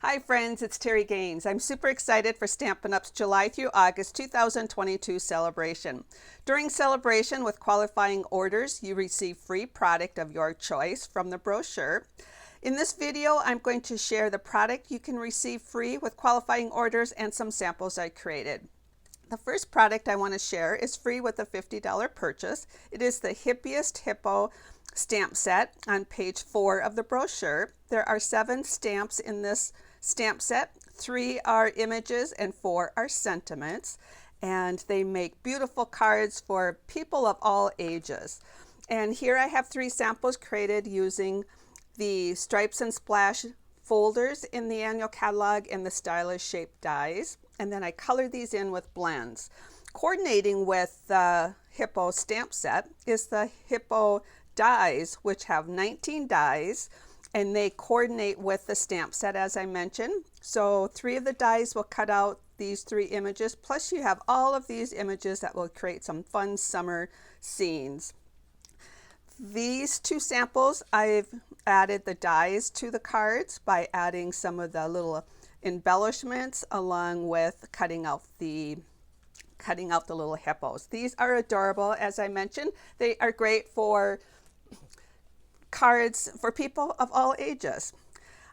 Hi friends, it's Terry Gaines. I'm super excited for Stampin' Up's July through August 2022 celebration. During celebration with qualifying orders, you receive free product of your choice from the brochure. In this video, I'm going to share the product you can receive free with qualifying orders and some samples I created. The first product I want to share is free with a $50 purchase. It is the Hippo Stamp Set on page 4 of the brochure. There are 7 stamps in this stamp set. 3 are images and 4 are sentiments. And they make beautiful cards for people of all ages. And here I have 3 samples created using the Stripes and Splash folders in the annual catalog and the stylish shaped dies. And then I color these in with blends. Coordinating with the Hippo Stamp Set is the Hippo dies, which have 19 dies, and they coordinate with the stamp set as I mentioned. So 3 of the dies will cut out these 3 images, plus you have all of these images that will create some fun summer scenes. These 2 samples, I've added the dies to the cards by adding some of the little embellishments along with cutting out the little hippos. These are adorable, as I mentioned. They are great for cards for people of all ages.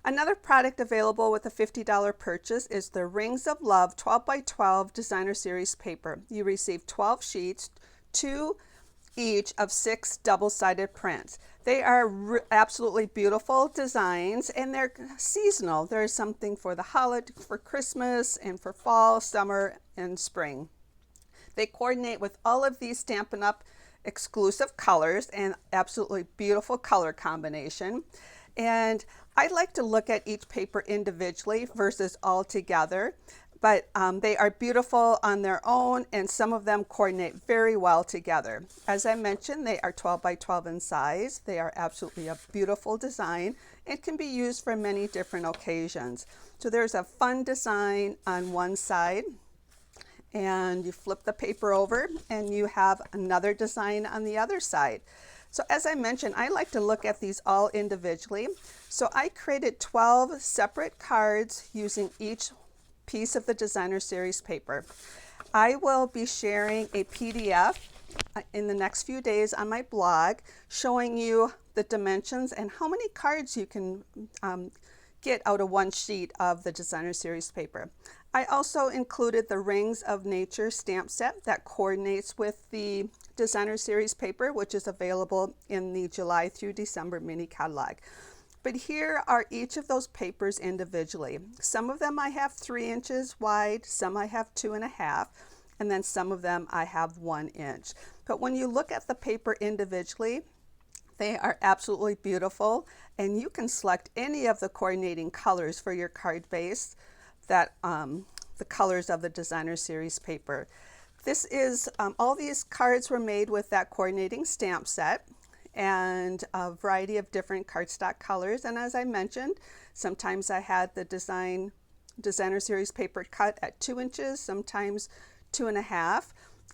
Another product available with a $50 purchase is the Rings of Love 12 by 12 Designer Series paper. You receive 12 sheets, 2 each of 6 double-sided prints. They are absolutely beautiful designs, and they're seasonal. There's something for the holiday, for Christmas, and for fall, summer, and spring. They coordinate with all of these Stampin' Up exclusive colors and absolutely beautiful color combination. And I like to look at each paper individually versus all together, but they are beautiful on their own, and some of them coordinate very well together. As I mentioned, they are 12 by 12 in size. They are absolutely a beautiful design and can be used for many different occasions. So there's a fun design on one side, and you flip the paper over and you have another design on the other side. So as I mentioned, I like to look at these all individually. So I created 12 separate cards using each piece of the Designer Series paper. I will be sharing a PDF in the next few days on my blog showing you the dimensions and how many cards you can get out of one sheet of the Designer Series paper. I also included the Rings of Nature stamp set that coordinates with the Designer Series paper, which is available in the July through December mini catalog. But here are each of those papers individually. Some of them I have 3 inches wide, some I have 2.5, and then some of them I have 1 inch. But when you look at the paper individually, they are absolutely beautiful, and you can select any of the coordinating colors for your card base, that the colors of the Designer Series paper. This is, all these cards were made with that coordinating stamp set and a variety of different cardstock colors. And as I mentioned, sometimes I had the Designer Series paper cut at 2 inches, sometimes 2.5,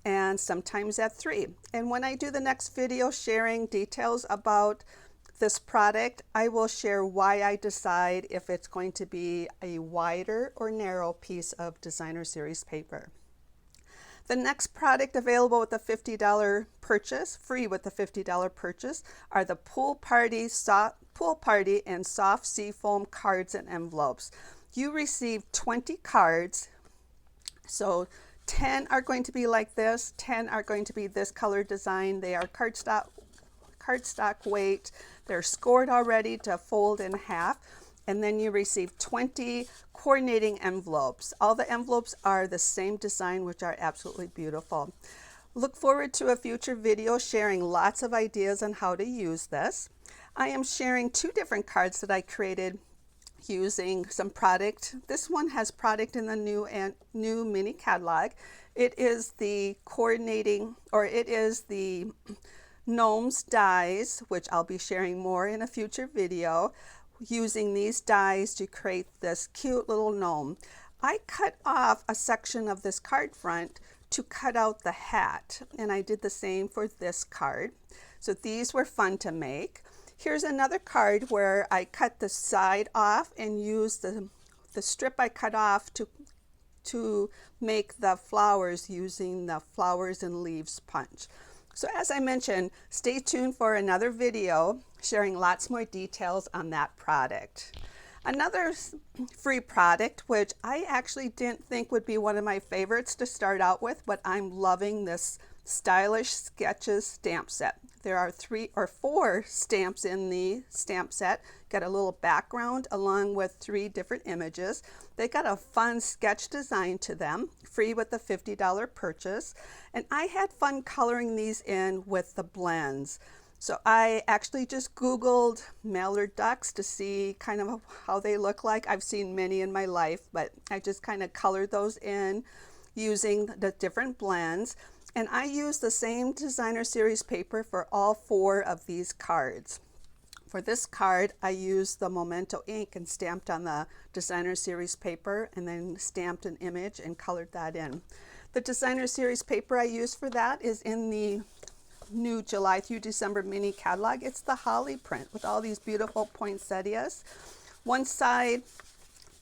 and sometimes at 3. And when I do the next video sharing details about this product, I will share why I decide if it's going to be a wider or narrow piece of Designer Series paper. The next product available with the $50 purchase, free with the $50 purchase, are the Pool Party and Soft Seafoam cards and envelopes. You receive 20 cards, so 10 are going to be like this, 10 are going to be this color design. They are cardstock weight. They're scored already to fold in half. And then you receive 20 coordinating envelopes. All the envelopes are the same design, which are absolutely beautiful. Look forward to a future video sharing lots of ideas on how to use this. I am sharing 2 different cards that I created using some product. This one has product in the new mini catalog. It is the Gnomes dies, which I'll be sharing more in a future video, using these dies to create this cute little gnome. I cut off a section of this card front to cut out the hat, and I did the same for this card. So these were fun to make. Here's another card where I cut the side off and used the the strip I cut off to make the flowers using the flowers and leaves punch. So as I mentioned, stay tuned for another video sharing lots more details on that product. Another free product, which I actually didn't think would be one of my favorites to start out with, but I'm loving this Stylish Sketches stamp set. There are 3 or 4 stamps in the stamp set. Got a little background along with 3 different images. They got a fun sketch design to them, free with the $50 purchase. And I had fun coloring these in with the blends. So I actually just Googled mallard ducks to see kind of how they look like. I've seen many in my life, but I just kind of colored those in using the different blends. And I used the same designer series paper for all 4 of these cards. For this card, I used the Memento ink and stamped on the designer series paper and then stamped an image and colored that in. The designer series paper I used for that is in the new July through December mini catalog. It's the holly print with all these beautiful poinsettias. One side,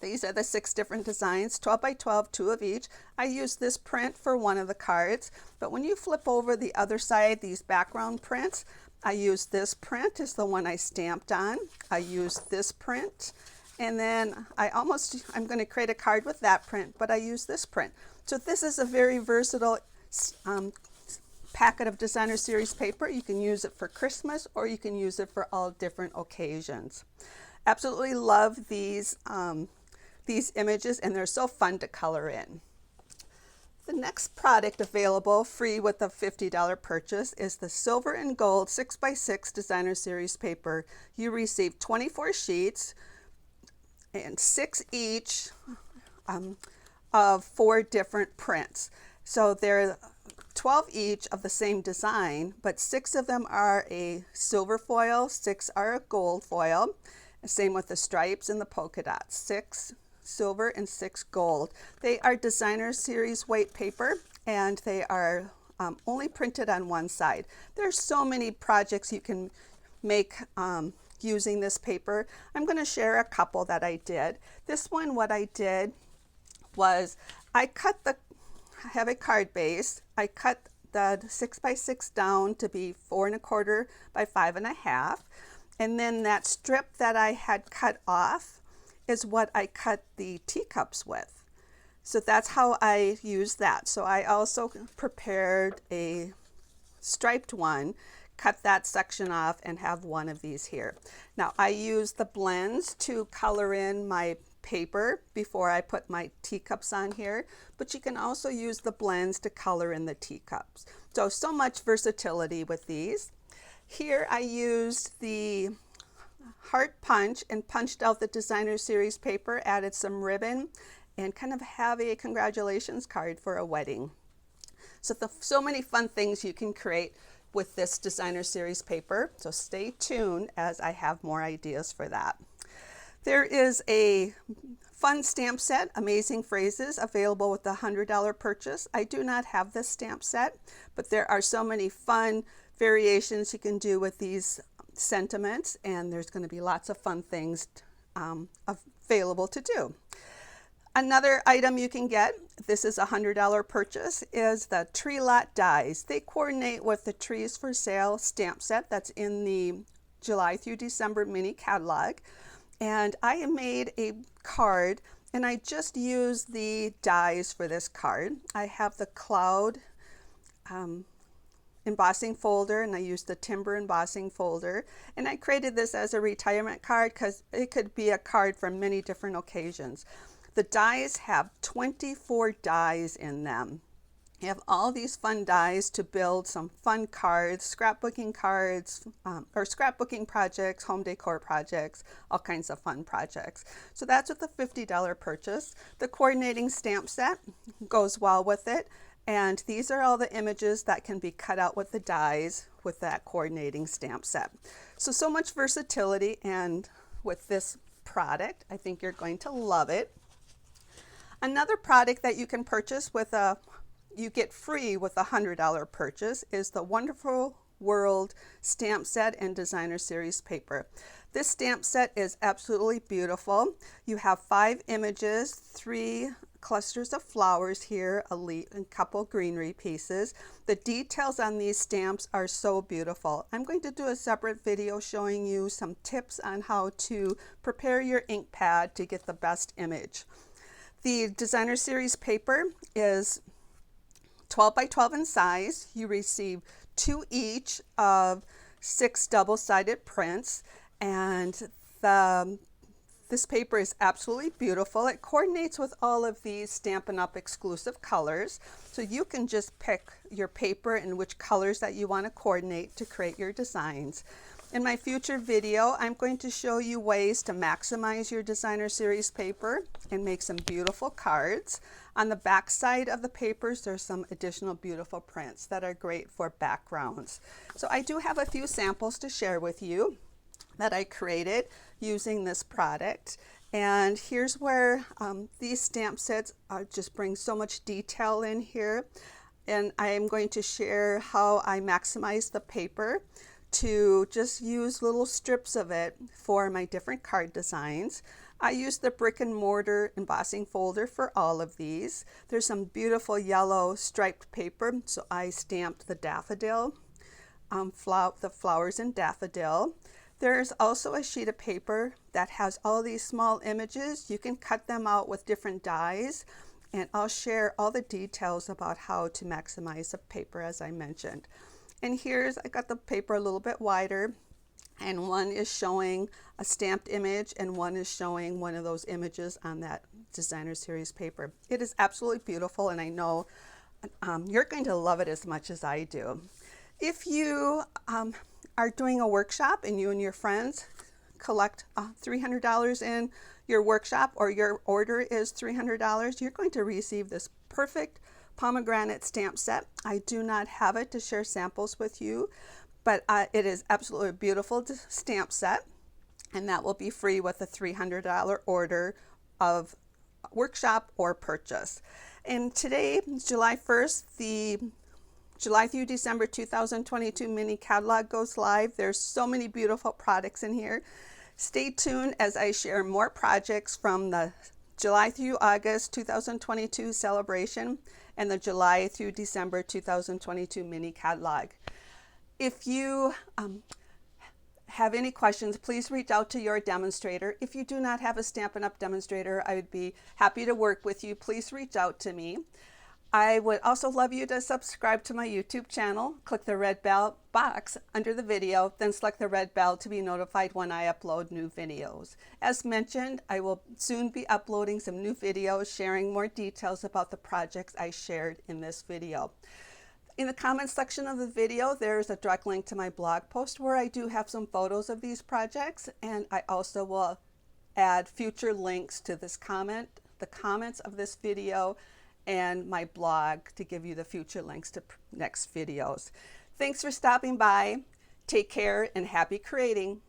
these are the 6 different designs, 12 by 12, 2 of each. I used this print for one of the cards, but when you flip over the other side, these background prints, I used this print is the one I stamped on. I used this print, and then I'm going to create a card with that print, but I use this print. So this is a very versatile packet of designer series paper. You can use it for Christmas or you can use it for all different occasions. Absolutely love these images, and they're so fun to color in. The next product available free with a $50 purchase is the Silver and Gold 6x6 designer series paper. You receive 24 sheets and 6 each of 4 different prints. So they're 12 each of the same design, but 6 of them are a silver foil, 6 are a gold foil. Same with the stripes and the polka dots, 6 silver and 6 gold. They are designer series weight paper, and they are only printed on one side. There's so many projects you can make using this paper. I'm going to share a couple that I did. This one, what I did was I have a card base. I cut the 6x6 down to be 4 1/4 by 5 1/2. And then that strip that I had cut off is what I cut the teacups with. So that's how I used that. So I also prepared a striped one, cut that section off, and have one of these here. Now I used the blends to color in my paper before I put my teacups on here, but you can also use the blends to color in the teacups. So much versatility with these. Here I used the heart punch and punched out the designer series paper, added some ribbon, and kind of have a congratulations card for a wedding. So many fun things you can create with this designer series paper. So stay tuned as I have more ideas for that. There is a fun stamp set, Amazing Phrases, available with the $100 purchase. I do not have this stamp set, but there are so many fun variations you can do with these sentiments, and there's going to be lots of fun things available to do. Another item you can get, this is a $100 purchase, is the Tree Lot dies. They coordinate with the Trees for Sale stamp set that's in the July through December mini catalog. And I made a card, and I just used the dies for this card. I have the cloud embossing folder, and I used the timber embossing folder, and I created this as a retirement card because it could be a card for many different occasions. The dies have 24 dies in them. You have all these fun dies to build some fun cards, scrapbooking cards, or scrapbooking projects, home decor projects, all kinds of fun projects. So that's with the $50 purchase. The coordinating stamp set goes well with it. And these are all the images that can be cut out with the dies with that coordinating stamp set. So much versatility, and with this product, I think you're going to love it. Another product that you can purchase you get free with a $100 purchase is the Wonderful World Stamp Set and Designer Series paper. This stamp set is absolutely beautiful. You have 5 images, 3 clusters of flowers here, a couple greenery pieces. The details on these stamps are so beautiful. I'm going to do a separate video showing you some tips on how to prepare your ink pad to get the best image. The designer series paper is 12 by 12 in size. You receive 2 each of 6 double-sided prints, and this paper is absolutely beautiful. It coordinates with all of these Stampin' Up! Exclusive colors, so you can just pick your paper and which colors that you want to coordinate to create your designs. In my future video, I'm going to show you ways to maximize your designer series paper and make some beautiful cards. On the back side of the papers, there's some additional beautiful prints that are great for backgrounds. So I do have a few samples to share with you that I created using this product. And here's where these stamp sets just bring so much detail in here. And I am going to share how I maximize the paper to just use little strips of it for my different card designs. I use the brick and mortar embossing folder for all of these. There's some beautiful yellow striped paper, so I stamped the daffodil, the flowers in daffodil. There's also a sheet of paper that has all these small images. You can cut them out with different dies, and I'll share all the details about how to maximize the paper as I mentioned. And I got the paper a little bit wider, and one is showing a stamped image and one is showing one of those images on that designer series paper. It is absolutely beautiful, and I know you're going to love it as much as I do. If you are doing a workshop and you and your friends collect $300 in your workshop, or your order is $300, you're going to receive this perfect pomegranate stamp set. I do not have it to share samples with you, but it is absolutely a beautiful stamp set, and that will be free with a $300 order of workshop or purchase. And today, July 1st, the July through December 2022 mini catalog goes live. There's so many beautiful products in here. Stay tuned as I share more projects from the July through August 2022 celebration and the July through December 2022 mini catalog. If you have any questions, please reach out to your demonstrator. If you do not have a Stampin' Up! Demonstrator, I would be happy to work with you. Please reach out to me. I would also love you to subscribe to my YouTube channel. Click the red bell box under the video, then select the red bell to be notified when I upload new videos. As mentioned, I will soon be uploading some new videos sharing more details about the projects I shared in this video. In the comments section of the video, there's a direct link to my blog post where I do have some photos of these projects, and I also will add future links to the comments of this video, and my blog to give you the future links to next videos. Thanks for stopping by. Take care and happy creating.